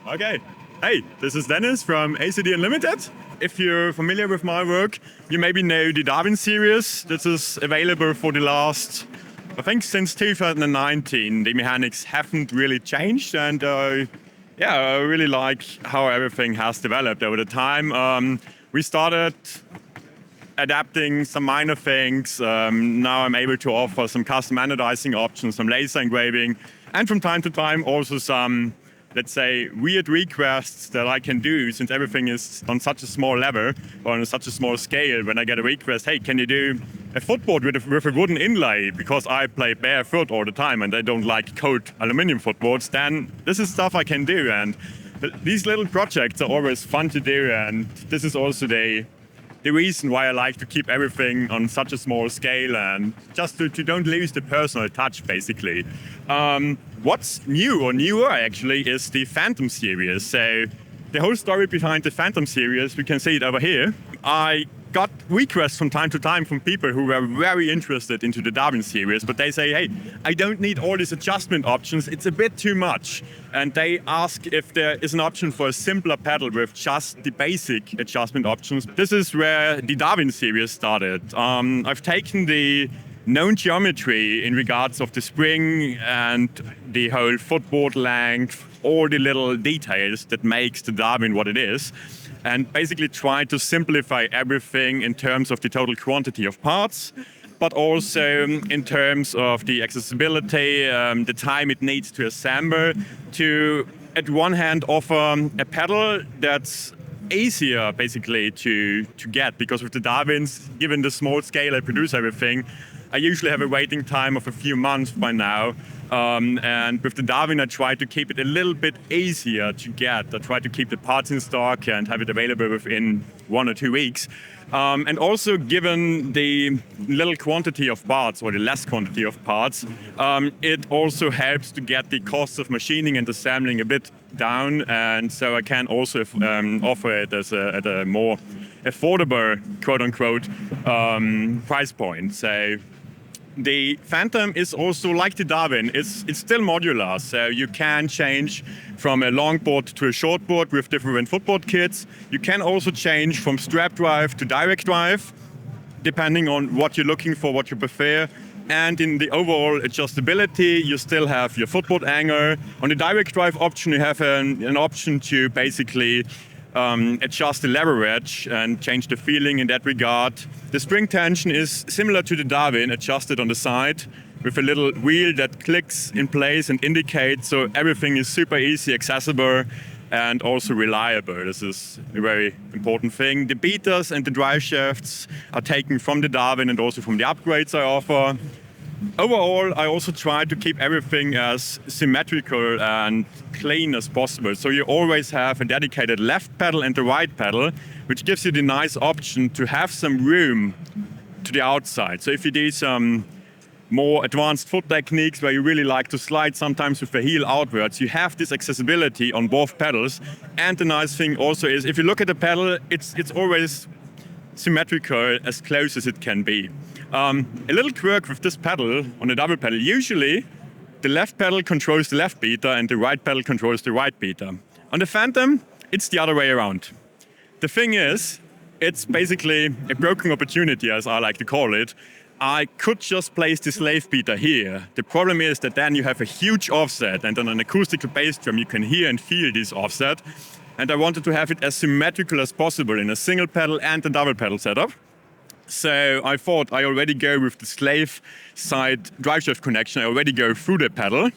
Okay. Hey, this is Dennis from ACD Unlimited. If you're familiar with my work, you maybe know the Darwin series. This is available for the last, I think since 2019. The mechanics haven't really changed, and I really like how everything has developed over the time. We started adapting some minor things. Now I'm able to offer some custom anodizing options, some laser engraving, and from time to time also some, let's say, weird requests that I can do, since everything is on such a small level or on such a small scale. When I get a request, hey, can you do a footboard with a wooden inlay, because I play barefoot all the time and I don't like cold aluminum footboards, then this is stuff I can do. And these little projects are always fun to do, and this is also the reason why I like to keep everything on such a small scale, and just to don't lose the personal touch, basically. What's new, or newer actually, is the Phantom series. So the whole story behind the Phantom series, we can see it over here. I got requests from time to time from people who were very interested into the Darwin series, but they say, hey, I don't need all these adjustment options, it's a bit too much. And they ask if there is an option for a simpler pedal with just the basic adjustment options. This is where the Darwin series started. I've taken the known geometry in regards of the spring and the whole footboard length, all the little details that makes the Darwin what it is, and basically try to simplify everything in terms of the total quantity of parts, but also in terms of the accessibility, the time it needs to assemble, to, at one hand, offer a pedal that's easier basically to get, because with the Darwins, given the small scale I produce everything, I usually have a waiting time of a few months by now. And with the Darwin, I try to keep it a little bit easier to get. I try to keep the parts in stock and have it available within 1 or 2 weeks. And also, given the little quantity of parts, or the less quantity of parts, it also helps to get the costs of machining and assembling a bit down. And so I can also offer it as at a more affordable, quote-unquote, price point. So the Phantom is also like the Darwin. It's still modular, so you can change from a long board to a short board with different footboard kits. You can also change from strap drive to direct drive, depending on what you're looking for, what you prefer. And in the overall adjustability, you still have your footboard angle. On the direct drive option, you have an option to basically adjust the leverage and change the feeling in that regard. The spring tension is similar to the Darwin, adjusted on the side with a little wheel that clicks in place and indicates, so everything is super easy, accessible, and also reliable. This is a very important thing. The beaters and the drive shafts are taken from the Darwin and also from the upgrades I offer. Overall, I also try to keep everything as symmetrical and clean as possible. So you always have a dedicated left pedal and the right pedal, which gives you the nice option to have some room to the outside. So if you do some more advanced foot techniques where you really like to slide sometimes with the heel outwards, you have this accessibility on both pedals. And the nice thing also is, if you look at the pedal, it's always symmetrical as close as it can be. A little quirk with this pedal, on a double pedal, usually the left pedal controls the left beater and the right pedal controls the right beater. On the Phantom, it's the other way around. The thing is, it's basically a broken opportunity, as I like to call it. I could just place the slave beater here. The problem is that then you have a huge offset, and on an acoustical bass drum you can hear and feel this offset. And I wanted to have it as symmetrical as possible in a single pedal and a double pedal setup. So I thought I already go with the slave side driveshaft connection. I already go through the pedal.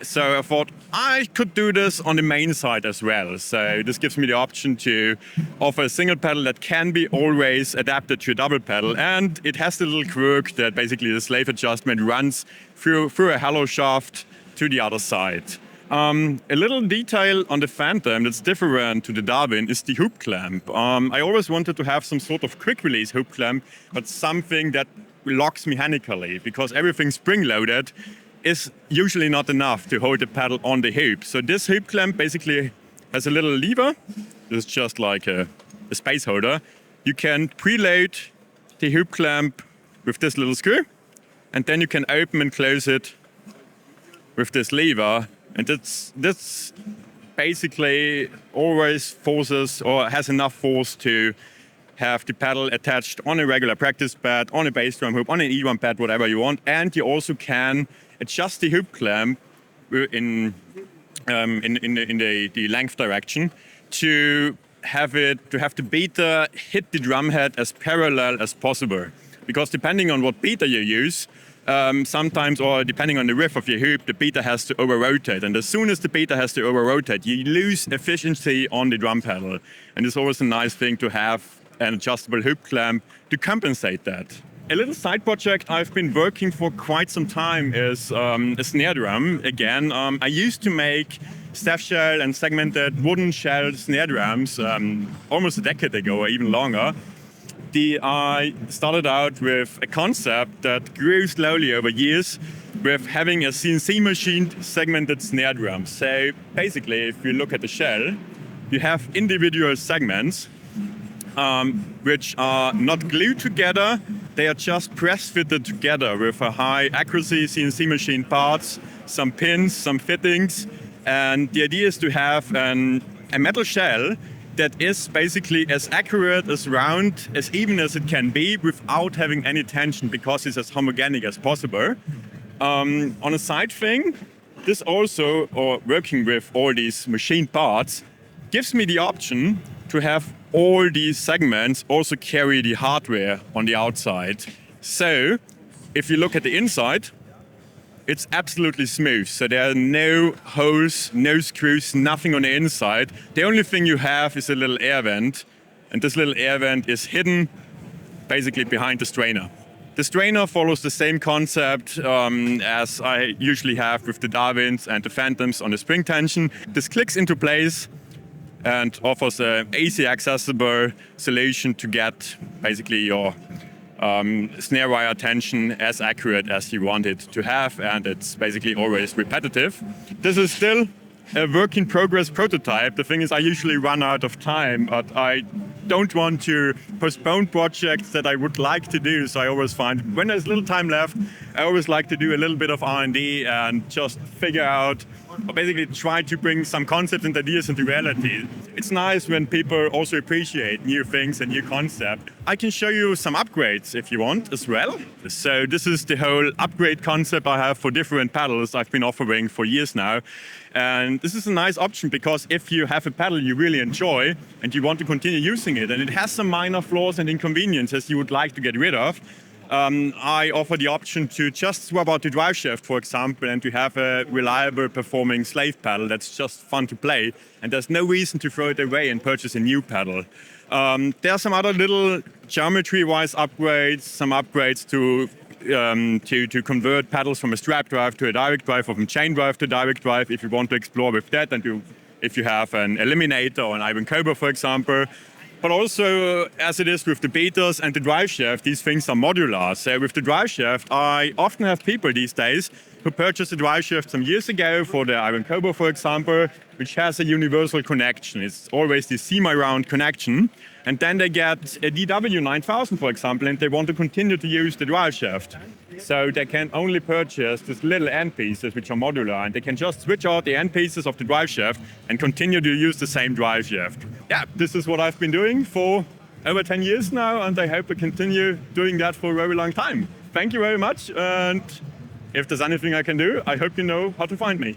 So I thought I could do this on the main side as well. So this gives me the option to offer a single pedal that can be always adapted to a double pedal. And it has the little quirk that basically the slave adjustment runs through a hollow shaft to the other side. A little detail on the Phantom that's different to the Darwin is the hoop clamp. I always wanted to have some sort of quick release hoop clamp, but something that locks mechanically, because everything spring-loaded is usually not enough to hold the pedal on the hoop. So this hoop clamp basically has a little lever. It's just like a space holder. You can preload the hoop clamp with this little screw, and then you can open and close it with this lever. And this basically always forces or has enough force to have the pedal attached on a regular practice pad, on a bass drum hoop, on an E1 pad, whatever you want. And you also can adjust the hoop clamp in the length direction to have the beater hit the drum head as parallel as possible. Because depending on what beater you use, sometimes, or depending on the width of your hoop, the beater has to over-rotate. And as soon as the beater has to over-rotate, you lose efficiency on the drum pedal. And it's always a nice thing to have an adjustable hoop clamp to compensate that. A little side project I've been working for quite some time is a snare drum. Again, I used to make staff shell and segmented wooden shell snare drums almost a decade ago or even longer. I started out with a concept that grew slowly over years with having a CNC machined segmented snare drum. So basically, if you look at the shell, you have individual segments which are not glued together. They are just press fitted together with a high accuracy CNC machine parts, some pins, some fittings. And the idea is to have a metal shell that is basically as accurate, as round, as even as it can be without having any tension because it's as homogenic as possible. On a side thing, this also, or working with all these machine parts, gives me the option to have all these segments also carry the hardware on the outside. So if you look at the inside, it's absolutely smooth. So there are no holes, no screws, nothing on the inside. The only thing you have is a little air vent. And this little air vent is hidden basically behind the strainer. The strainer follows the same concept as I usually have with the Darwins and the Phantoms on the spring tension. This clicks into place and offers an AC accessible solution to get basically your snare wire tension as accurate as you want it to have, and it's basically always repetitive. This is still a work in progress prototype. The thing is, I usually run out of time, but I don't want to postpone projects that I would like to do. So I always find when there's little time left, I always like to do a little bit of R&D and just figure out, or basically try to bring some concepts and ideas into reality. It's nice when people also appreciate new things and new concepts. I can show you some upgrades if you want as well. So this is the whole upgrade concept I have for different pedals I've been offering for years now. And this is a nice option because if you have a pedal you really enjoy and you want to continue using it and it has some minor flaws and inconveniences you would like to get rid of, I offer the option to just swap out the drive shaft, for example, and to have a reliable performing slave pedal that's just fun to play. And there's no reason to throw it away and purchase a new pedal. There are some other little geometry-wise upgrades, some upgrades to convert pedals from a strap drive to a direct drive or from chain drive to direct drive if you want to explore with that and if you have an eliminator or an Ivan Cobra, for example. But also, as it is with the beaters and the drive shaft, these things are modular. So with the drive shaft, I often have people these days who purchased a drive shaft some years ago for the Ivan Cobra, for example, which has a universal connection. It's always the semi-round connection. And then they get a DW9000, for example, and they want to continue to use the drive shaft. So they can only purchase these little end pieces, which are modular, and they can just switch out the end pieces of the drive shaft and continue to use the same drive shaft. Yeah, this is what I've been doing for over 10 years now, and I hope to continue doing that for a very long time. Thank you very much, and if there's anything I can do, I hope you know how to find me.